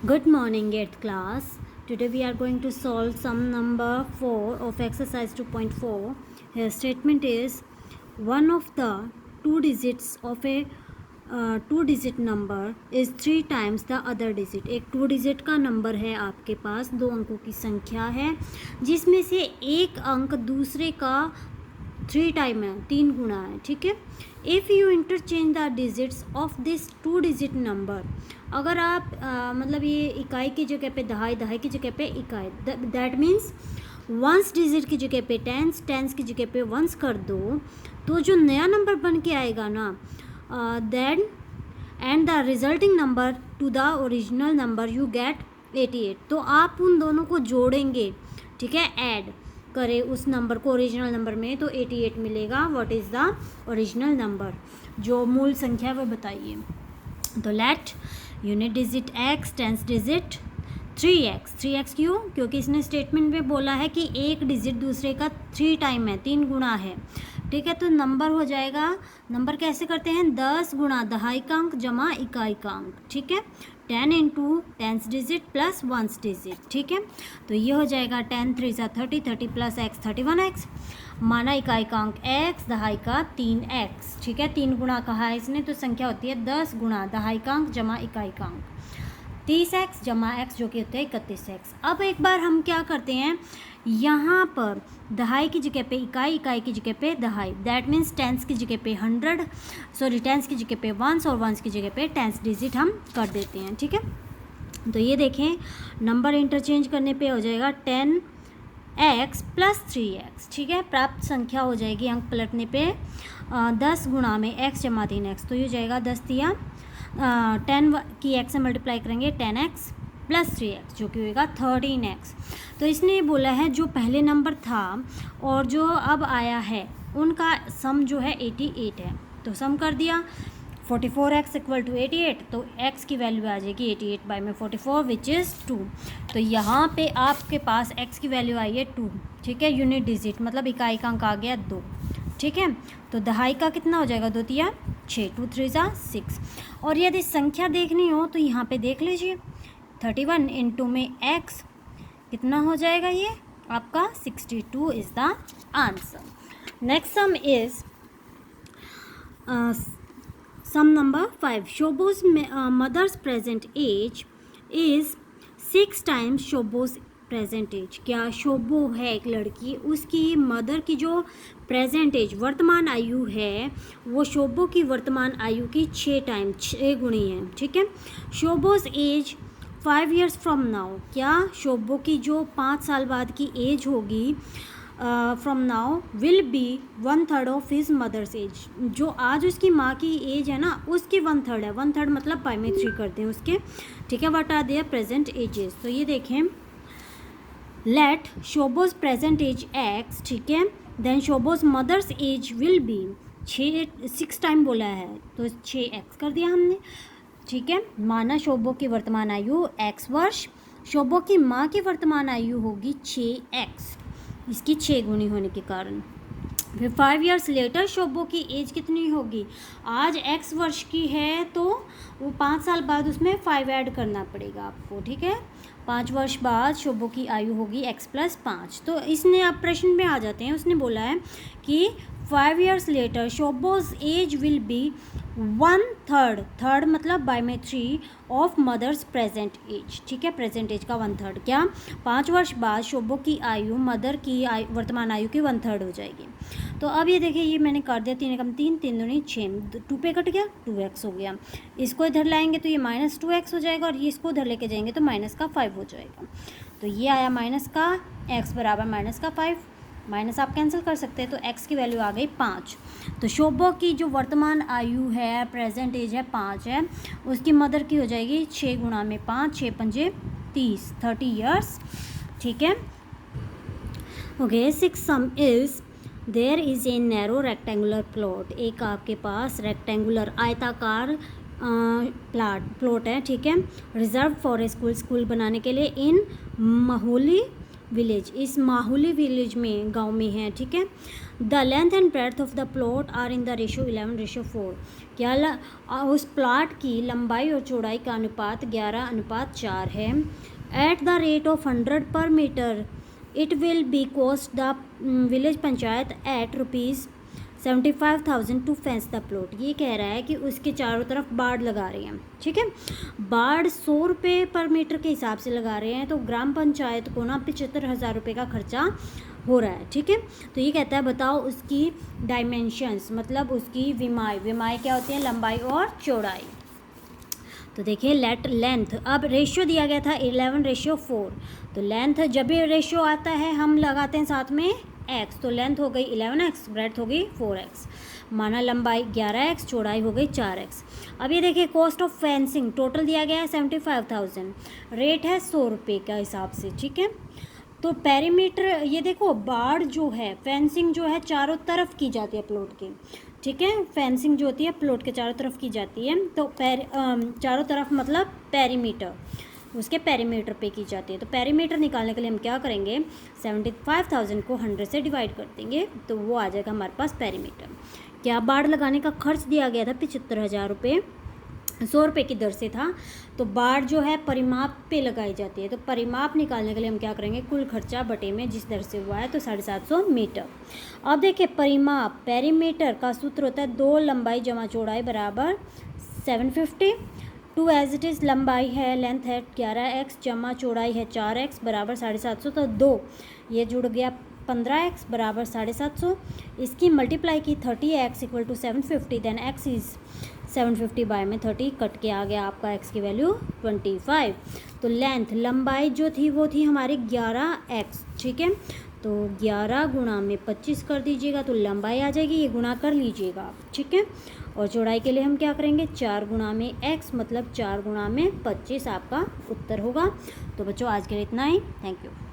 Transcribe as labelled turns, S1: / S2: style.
S1: Good morning, 8th class. Today we are going to solve sum number 4 of exercise 2.4. Here statement is one of the two digits of a two-digit number is 3 times the other digit. एक 2 digit का number है आपके पास, 2 अंकों की संख्या है जिसमें से एक अंक दूसरे का 3 टाइम है, 3 गुना है. ठीक है. If you interchange the digits of this 2 digit number, अगर आप मतलब ये इकाई की जगह पे दहाई, दहाई की जगह पे इकाई, दैट मीन्स वंस डिजिट की जगह पे टेंस, टेंस की जगह पे वंस कर दो, तो जो नया नंबर बन के आएगा ना, then and the resulting number to the original number you get 88. तो आप उन दोनों को जोड़ेंगे, ठीक है, ऐड करें उस नंबर को ओरिजिनल नंबर में, तो 88 मिलेगा. What is the original number, जो मूल संख्या है वो बताइए. तो let unit digit x, tens digit 3x. 3x क्यों? क्योंकि इसने स्टेटमेंट में बोला है कि एक डिजिट दूसरे का 3 टाइम है, 3 गुना है. ठीक है. तो नंबर हो जाएगा, नंबर कैसे करते हैं, 10 गुना दहाई का अंक जमा इकाई का अंक. ठीक है. 10 into tens digit plus ones digit. ठीक है. तो ये हो जाएगा 10 3 30, 30 प्लस x 31x. माना इकाई का अंक x, दहाई का 3x. ठीक है. 3 गुना कहा है इसने, तो संख्या होती है 10 गुना दहाई का अंक जमा इकाई का अंक 30x जमा x, जो कि होता है 31x. अब एक बार हम क्या करते हैं, यहाँ पर दहाई की जगह पे इकाई, इकाई की जगह पे दहाई, दैट मीन्स टेंस की जगह पे 100, सॉरी टेंस की जगह पे वंस और वंस की जगह पे टेंस डिजिट हम कर देते हैं. ठीक है. तो ये देखें, नंबर इंटरचेंज करने पे हो जाएगा 10x प्लस 3x. ठीक है. प्राप्त संख्या हो जाएगी अंक पलटने पे 10 गुना में x जमा 3x. तो ये हो जाएगा 10 दिया 10 की x से मल्टीप्लाई करेंगे 10x प्लस 3x, जो कि होगा 13x. तो इसने ये बोला है जो पहले नंबर था और जो अब आया है उनका सम जो है 88 है. तो सम कर दिया 44x इक्वल टू 88. तो x की वैल्यू आ जाएगी 88 बाई में 44 विच इज़ 2. तो यहाँ पे आपके पास x की वैल्यू आई है 2. ठीक है. यूनिट डिजिट मतलब इकाई का अंक आ गया 2. ठीक है. तो दहाई का कितना हो जाएगा, 2 तिया 6, 2 3 6. और यदि संख्या देखनी हो तो यहाँ पे देख लीजिए, 31 इंटू में x कितना हो जाएगा, ये आपका 62 is the answer. Next sum is sum number 5. शोबोज mother's present age is 6 times शोबोज प्रेजेंट एज. क्या शोबो है एक लड़की, उसकी मदर की जो प्रेजेंट एज वर्तमान आयु है वो शोबो की वर्तमान आयु की 6 टाइम 6 गुणी है. ठीक है. शोबोज एज 5 ईयर्स फ्रॉम नाउ. क्या शोबो की जो 5 साल बाद की एज होगी from now will be 1/3 of his mother's age. जो आज उसकी माँ की एज है ना, उसकी 1/3 है. 1/3 मतलब पाई में 3 करते हैं उसके. ठीक है. What are their present ages. तो ये देखें, लेट शोबोज प्रेजेंट एज x. ठीक है. देन शोबोज mother's age will be 6 time बोला है तो 6x कर दिया हमने. ठीक है. माना शोबो की वर्तमान आयु x वर्ष, शोबो की माँ की वर्तमान आयु होगी 6x, इसकी 6 गुनी होने के कारण. फिर 5 ईयर्स लेटर शोबो की एज कितनी होगी, आज x वर्ष की है तो वो 5 साल बाद उसमें 5 ऐड करना पड़ेगा आपको. ठीक है. 5 वर्ष बाद शोबो की आयु होगी x प्लस 5. तो इसने आप प्रश्न में आ जाते हैं, उसने बोला है कि 5 ईयर्स लेटर शोबोज एज विल बी 1/3, थर्ड मतलब बाय में 3 ऑफ मदर्स प्रेजेंट एज. ठीक है. प्रेजेंट एज का 1/3. क्या 5 वर्ष बाद शोबो की आयु मदर की वर्तमान आयु की 1/3 हो जाएगी. तो अब ये देखिए, ये मैंने कर दिया 3 एकम 3, 3 दूनी 6, 2 पे कट गया, 2x हो गया. इसको इधर लाएंगे तो ये -2x हो जाएगा और ये इसको उधर लेके जाएंगे तो माइनस का 5 हो जाएगा. तो ये आया माइनस का x बराबर माइनस का 5. माइनस आप कैंसिल कर सकते हैं, तो x की वैल्यू आ गई 5. तो शोबो की जो वर्तमान आयु है, प्रेजेंट एज है 5 है, उसकी मदर की हो जाएगी 6 गुना में 5, 6 पंजे 30, 30 ईयर्स. ठीक है. Okay. 6 sum is there is a narrow rectangular plot. एक आपके पास रेक्टेंगुलर आयताकार प्लॉट है. ठीक है. Reserve for a school, school बनाने के लिए इन महोली विलेज, इस माहुली विलेज में, गांव में है, ठीक है। The length and breadth of the plot are in the ratio 11:4। क्या उस प्लॉट की लंबाई और चौड़ाई का अनुपात 11:4 है। एट द रेट ऑफ 100 पर metre it will be cost the village panchayat at ₹75,000 to fence the plot. ये कह रहा है कि उसके चारों तरफ बाड़ लगा रहे हैं, ठीक है। बाड़ 100 रुपये पर मीटर के हिसाब से लगा रहे हैं, तो ग्राम पंचायत को ना 75,000 रुपये का खर्चा हो रहा है, ठीक है। तो ये कहता है बताओ उसकी डायमेंशंस, मतलब उसकी विमाई, विमाई क्या होती है, लंबाई और चौड़ाई। तो देखिए लेंथ, अब रेशियो दिया गया था 11:4, तो लेंथ जब भी रेशियो आता है हम लगाते हैं साथ में x, तो लेंथ हो गई 11x, ब्रेड्थ हो गई 4x, माना लंबाई 11x, चौड़ाई हो गई 4x। अब ये देखिए कॉस्ट ऑफ फेंसिंग टोटल दिया गया है 75,000, रेट है 100 रुपये का हिसाब से, ठीक है। तो पेरीमीटर, ये देखो बाड़ जो है, फेंसिंग जो है चारों तरफ की जाती है प्लॉट के, ठीक है। फेंसिंग जो होती है प्लॉट के चारों तरफ की जाती है, तो चारों तरफ मतलब पेरीमीटर, उसके पेरीमीटर पे की जाती है। तो पेरीमीटर निकालने के लिए हम क्या करेंगे, 75,000 को 100 से डिवाइड कर देंगे, तो वो आ जाएगा हमारे पास पेरीमीटर। क्या बाड़ लगाने का खर्च दिया गया था 75,000 रुपये, 100 रुपये की दर से था। तो बाड़ जो है परिमाप पे लगाई जाती है, तो परिमाप निकालने के लिए हम क्या करेंगे, कुल खर्चा बटे में जिस दर से हुआ है, तो 750 मीटर। अब देखिए परिमाप, पेरीमीटर का सूत्र होता है 2 लंबाई जमा चौड़ाई बराबर 750, 2 एज इट इज़ लंबाई है, लेंथ है 11x जमा चौड़ाई है 4x बराबर 750, तो 2 ये जुड़ गया 15x बराबर 750, इसकी मल्टीप्लाई की 30x equal to 750, then x is 750 by में 30 कट के आ गया आपका x की वैल्यू 25। तो लेंथ, लंबाई जो थी वो थी हमारी 11x, ठीक है। तो 11 गुणा में 25 कर दीजिएगा, तो लंबाई आ जाएगी, ये गुणा कर लीजिएगा, ठीक है। और चौड़ाई के लिए हम क्या करेंगे, 4 गुणा में x, मतलब 4 गुणा में 25 आपका उत्तर होगा। तो बच्चों आज के लिए इतना ही, थैंक यू।